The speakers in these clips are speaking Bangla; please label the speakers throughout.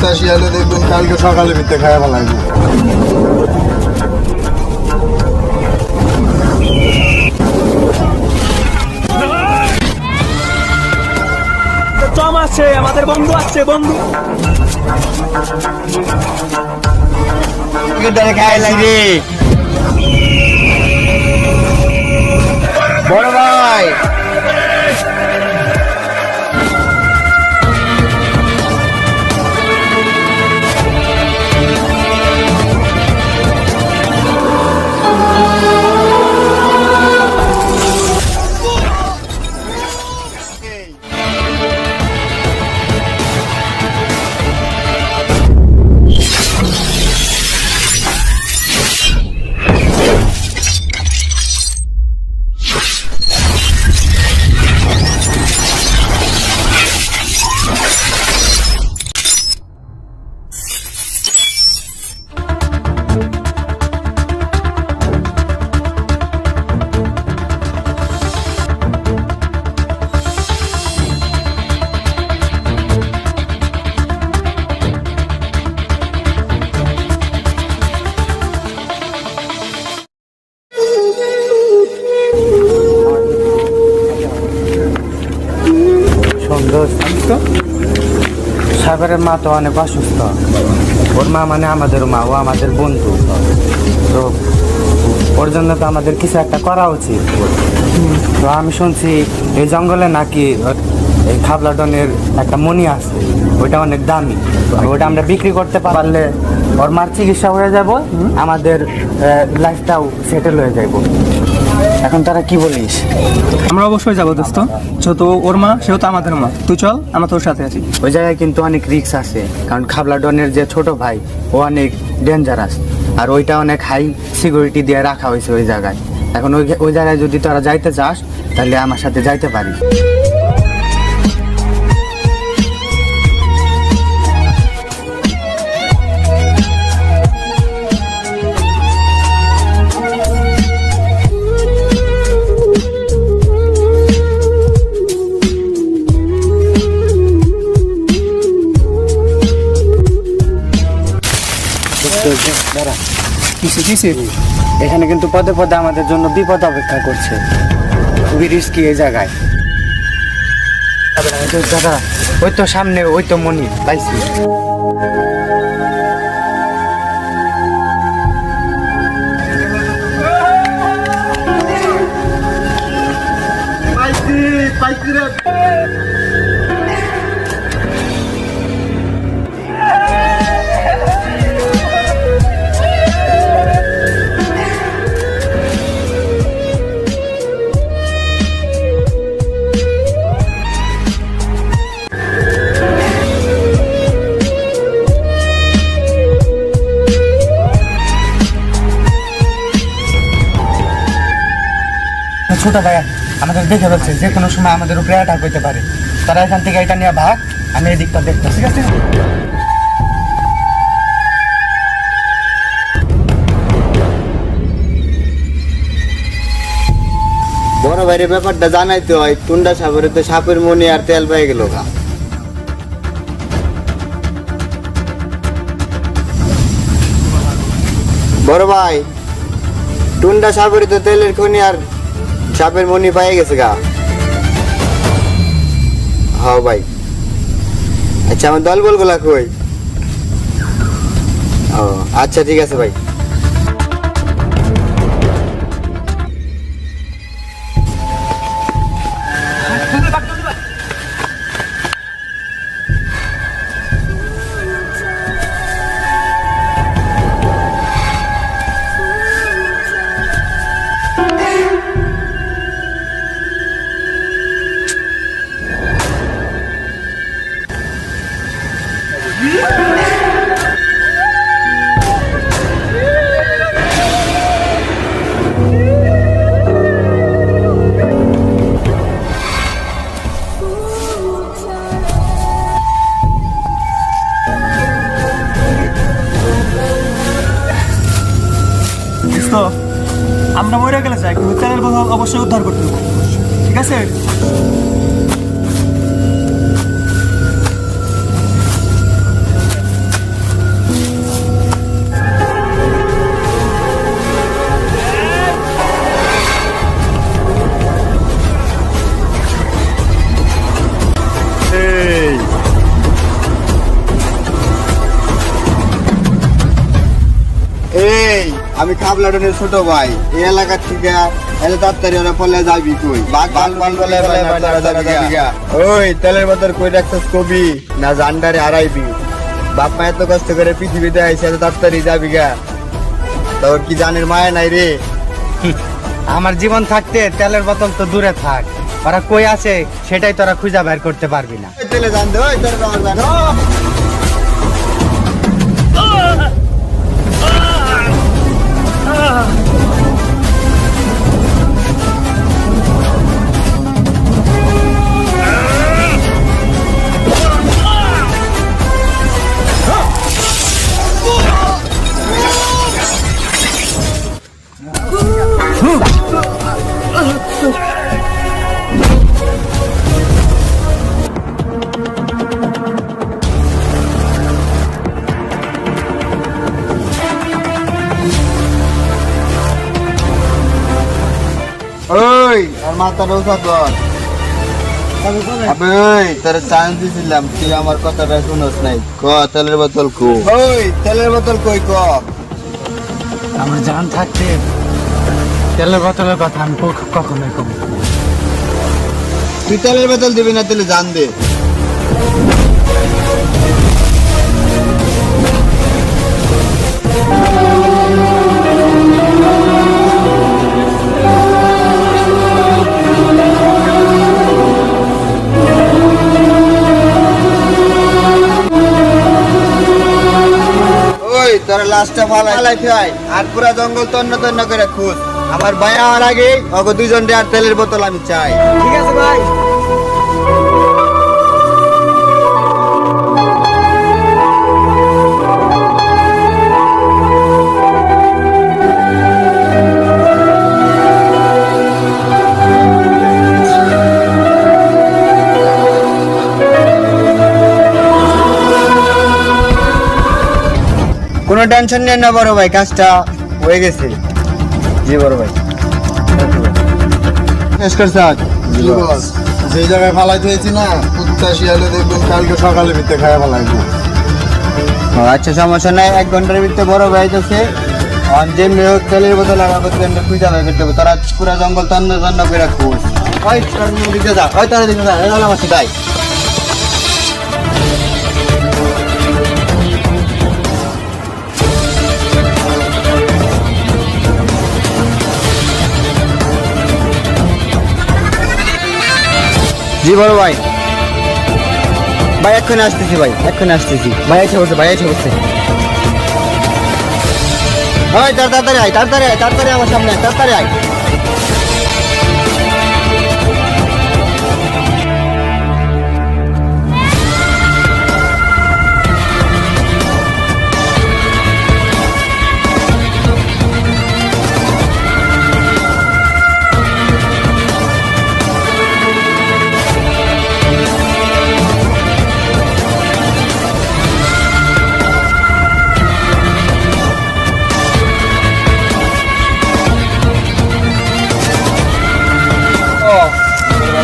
Speaker 1: চাষি হলে দেখবেন কালকে সকালে ভিতরে খাওয়া ভালো লাগবে।
Speaker 2: চম আছে, আমাদের বন্ধু আসছে, বন্ধু
Speaker 1: বড় ভাই
Speaker 3: সাগরের মা তো অনেক অসুস্থ। ওর মা মানে আমাদের মা, ও আমাদের বন্ধু। তো ওর জন্য তো আমাদের কিছু একটা করা উচিত। তো আমি শুনছি এই জঙ্গলে নাকি এই খাবলাডনের একটা মণি আছে, ওইটা অনেক দামি। ওটা আমরা বিক্রি করতে পারলে ওর মার চিকিৎসা হয়ে যাব, আমাদের লাইফটাও সেটেল হয়ে যাব। এখন তারা কি বলিস?
Speaker 2: আমরা অবশ্যই যাবো দোস্ত, যেহেতু ওর মা সেহেতু আমাদের মা। তুই চল, আমরা তোর সাথে আছি।
Speaker 3: ওই জায়গায় কিন্তু অনেক রিস্ক আছে, কারণ খাবলাডনের যে ছোট ভাই ও অনেক ডেঞ্জারাস, আর ওইটা অনেক হাই সিকিউরিটি দিয়ে রাখা হয়েছে ওই জায়গায়। এখন ওই জায়গায় যদি তোরা যাইতে চাস তাহলে আমার সাথে যাইতে পারিস। এখানে কিন্তু পদে পদে আমাদের জন্য বিপদ অপেক্ষা করছে, খুবই রিস্কি এই জায়গায়। দাদা ওই তো সামনে, ওই তো মনি পাইছি। ছোট ভাইয়া আমাদের দেখে যাচ্ছে, যে কোনো সময় আমাদের উপরে অ্যাটাক হইতে পারে। তারা এখান থেকে এটা নিয়ে ভাগ, আমি এই দিকটা দেখতে। ঠিক আছে
Speaker 1: বড় ভাইয়ের ব্যাপারটা জানাইতে হয়। টুন্ডা সাগরে তো সাপের মনি আর তেল পেয়ে গেল গা। বড় ভাই, টুন্ডা সাগরে তো তেলের খনি আর সাপের মনি পেয়ে গেছে গা। হ্যাঁ ভাই। আচ্ছা আমার দল বলগুলা কই? ও আচ্ছা ঠিক আছে ভাই।
Speaker 2: আমরা মরে গেলে চাই, কিন্তু তেলের বোতল অবশ্যই উদ্ধার করতে হবে। ঠিক আছে?
Speaker 1: আমি খাবলাডনের ছোট ভাই এই এলাকার থেকে এত তাড়াতাড়ি ওরা পলে যাবি কই বাঘ বলে ওই তেলের বোতল কই রাখছিস কবি না জান্ডারে হারাইবি বাপ মা এত কষ্ট করে পৃথিবীতে আইসে এত তাড়াতাড়ি যাবি গা তোর কি জানের মায়া নাই রে
Speaker 3: আমার জীবন থাকতে তেলের বোতল তো দূরে থাক, ওরা কই আছে সেটাই তোরা খুঁজে বের করতে পারবি না।
Speaker 1: ওই তেলে জান দে ওই তেলে জান ওই আর মাথাটা উঠা কর ওই তোর চান্স দিছিলাম তুই আমার কথাটা শুনস নাই ক তেলের বোতল কো ওই তেলের বোতল কই ক
Speaker 3: আমার জান থাকতে তেলের বোতলের কথা আমি কখনোই কম।
Speaker 1: তুই তেলের বোতল দিবি না তাহলে জান দে তোরা লাশটা ফালাই খাই আর পুরা জঙ্গল তন্ন করে খুঁজ আমার ভাই আমার আগে ওকে দুইজন আর তেলের বোতল আমি চাই।
Speaker 2: ঠিক আছে ভাই।
Speaker 1: কোনো টেনশন নেই না বড় ভাই, কাজটা হয়ে গেছে। জি বড় ভাই
Speaker 4: যে জায়গায় ফালাইতে হয়েছি না কুত্তা শিয়ালে দেখবেন কালকে সকালে ভিতরে খায় ফালাইবো।
Speaker 1: আচ্ছা সমস্যা নাই, 1 ঘন্টার ভিতরে বড় ভাই যাচ্ছে যে মেয়ে তেলের বোতল আমাকে খুঁজে বের করতে হবে। তারা পুরা জঙ্গল তন্ন করে খুঁজ। ওই তার দিকে যা, ওই তার দিকে যা, আমার সাথে জি বড় ভাই। ভাই এক্ষুনি আসতেছি, ভাই এক্ষুনি আসতেছি। ভাই এসে বসে, ভাই এসে বসে। ওই তাড়াতাড়ি আয়, তাড়াতাড়ি আয়, তাড়াতাড়ি আমার সামনে আয়, তাড়াতাড়ি আয়।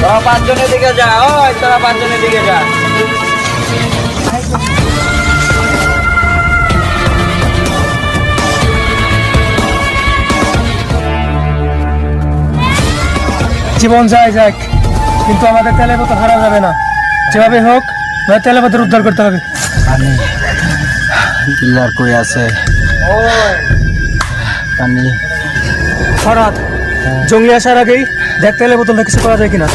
Speaker 2: তোরা 5 জনের দিকে যা, ওই তোরা 5 জনের দিকে যা। জীবন যায় যাক, কিন্তু আমাদের তেলের বোতল হারা যাবে না। যেভাবে হোক তেলের বোতল উদ্ধার করতে হবে।
Speaker 3: কিলার কই আছে? পানি
Speaker 2: হঠাৎ জঙ্গলি আসার আগেই দেখ তেলের বোতলটা কিছু করা যায় কিনা।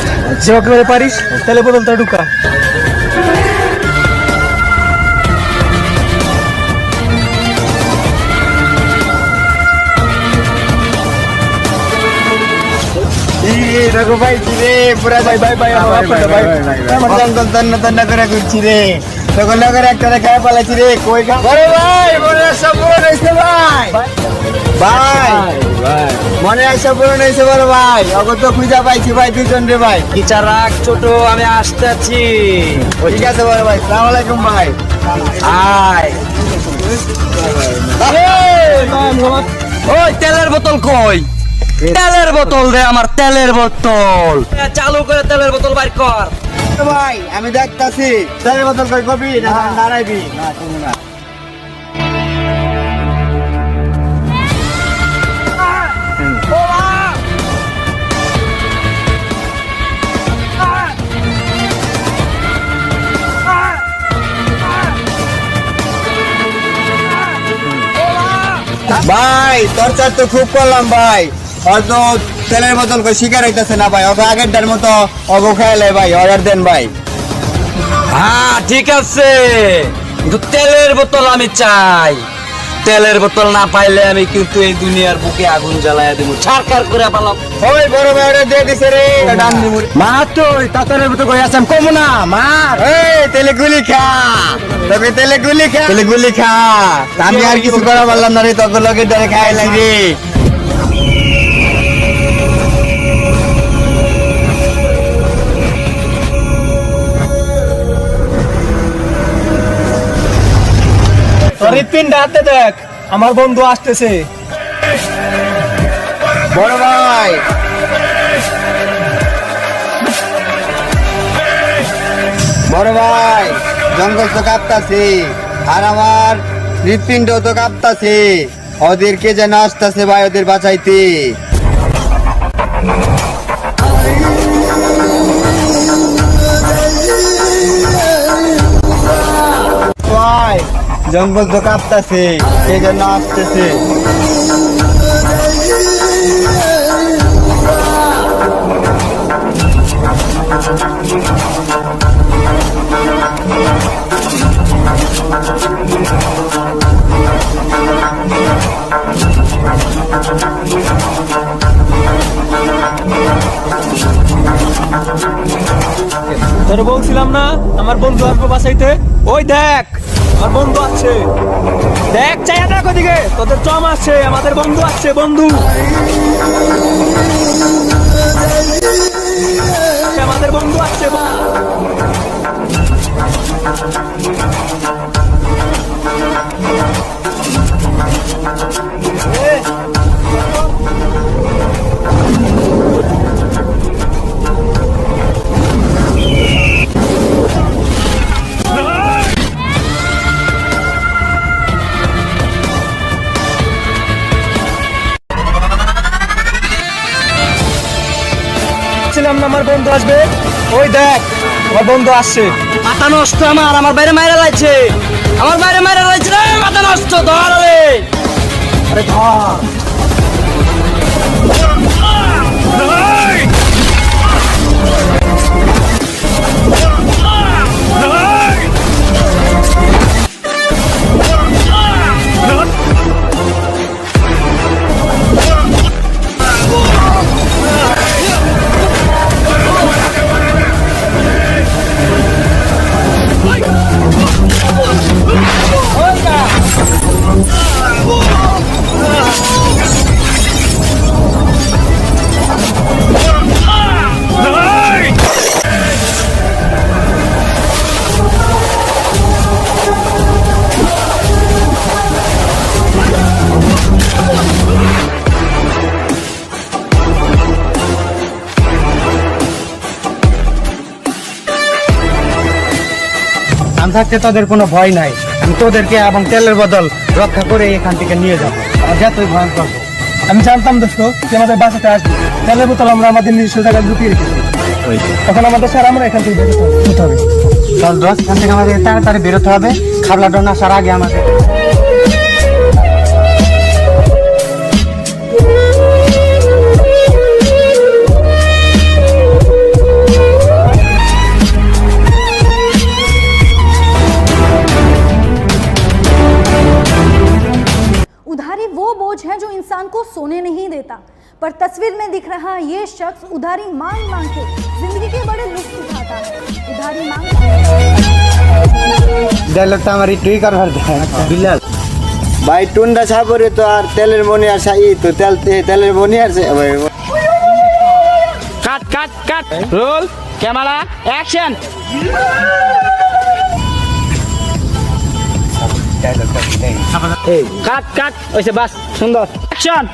Speaker 2: যেভাবে পারিস তেলের বোতলটা ঢুকা।
Speaker 1: দেখো ভাই রে, পুরা ভাই ভাই ভাই আমার জঙ্গল তন্ন করে ঘুরছি রে। তখন লগের একটা খায় পালাইছি রে। কই খা বড় ভাই, মনে সব পূরণ হয়েছে ভাই। ভাই মনে সব পূরণ হয়েছে বড় ভাই। অগর তো খুঁজা পাইছি ভাই 2 জন রে ভাই।
Speaker 2: বিচার রাখ ছোট, আমি আসতেছি।
Speaker 1: ঠিক আছে বড় ভাই, সালাম আলাইকুম ভাই।
Speaker 2: আয় ওই তেলের বোতল কই? তেলের বোতল রে, আমার তেলের বোতল চালু করে তেলের বোতল বাইর কর।
Speaker 1: ভাই আমি দেখতাছি তেলের বোতল কই, কবি না দাঁড়াইবি না তুমি না। ভাই তোর চার তো খুব করলাম ভাই, হয়তো তেলের বোতল কই শিকার হইতেছে না ভাই, ওকে আগেরটার মতো অগো খাইলে ভাই, অর্ডার দেন ভাই।
Speaker 2: হ্যাঁ ঠিক আছে, কিন্তু তেলের বোতল আমি চাই। তেলের বোতল না পাইলে আমি কিন্তু এই দুনিয়ার বুকে আগুন জ্বালায়া দেবো, ছারখার করে পালাম।
Speaker 1: ওই বড় ভাই অর্ডার দিয়ে দিছে রে, ডান দিমু।
Speaker 3: মা তুই তাতারের মতো কই আছেন কমু না মার।
Speaker 1: এই তেলে গুলি খা, তোকে তেলে গুলি খা, তেলে গুলি খা। আমি আর কিছু করা পারলাম না রে, তোকে লগে ধরে খাইলাম রে।
Speaker 5: হৃৎপিণ্ড হাতে দেখ, আমার বন্ধু আসতেছে।
Speaker 1: বড় ভাই বড় ভাই, জঙ্গল তো কাঁপতাছে আর আমার হৃৎপিণ্ড তো কাঁপতাছে, ওদেরকে যেন আসতেছে ভাই, ওদের বাঁচাইতে। ভাই জঙ্গল তো কাঁপতাছে, কে যেন আসতেছে।
Speaker 5: তোর বলছিলাম না আমার বন্ধু আসবো বাসাইতে, ওই দেখ আমার বন্ধু আসছে, দেখ চাইয়া দেখ ওদিকে, তোদের চম আসছে, আমাদের বন্ধু আসছে, বন্ধু আমাদের বন্ধু আসছে। ছিলাম না আমার বন্ধু আসবে, ওই দেখ আমার বন্ধু আসছে।
Speaker 2: মাথা নষ্ট আমার বাইরে মাইরা লাগছে, আমার বাইরে মাইরা লাগছে রে, মাথা নষ্ট ধর রে।
Speaker 5: আরে ধর।
Speaker 3: আমি থাকতে তোদের কোনো ভয় নাই, আমি তোদেরকে এবং তেলের বদল রক্ষা করে এখান থেকে নিয়ে যাবো, যতই ভয়ঙ্কর হোক।
Speaker 5: আমি জানতাম দোস্ত তুই আমাদের বাসাতে আসবি, তেলের বোতল আমরা আমাদের নিজস্ব জায়গায় লুকিয়ে রেখেছি, তখন আমাদের স্যার আমরা এখান থেকে বেরোতে হবে।
Speaker 3: চল দোষ, এখান থেকে আমাদের তাড়াতাড়ি বেরোতে হবে, খাবলা ডন আসার আগে আমাদের।
Speaker 6: उधारी वो बोझ है जो इंसान को सोने नहीं देता, पर तस्वीर में दिख रहा ये शख्स उधारी मांग मांग के जिंदगी के बड़े लुत्फ उठाता है। उधारी मांग
Speaker 3: ডায়লগটা আমার একটুই কারবার দেয় বিলাল।
Speaker 1: ভাই টুন্ডা সাগরে তো আর তেলের মনি আর তো তেলের মনি আর
Speaker 2: কাট কাট কাট, রোল ক্যামেরা অ্যাকশন। কাট কাট, ওইসে বাস, সুন্দর অ্যাকশন।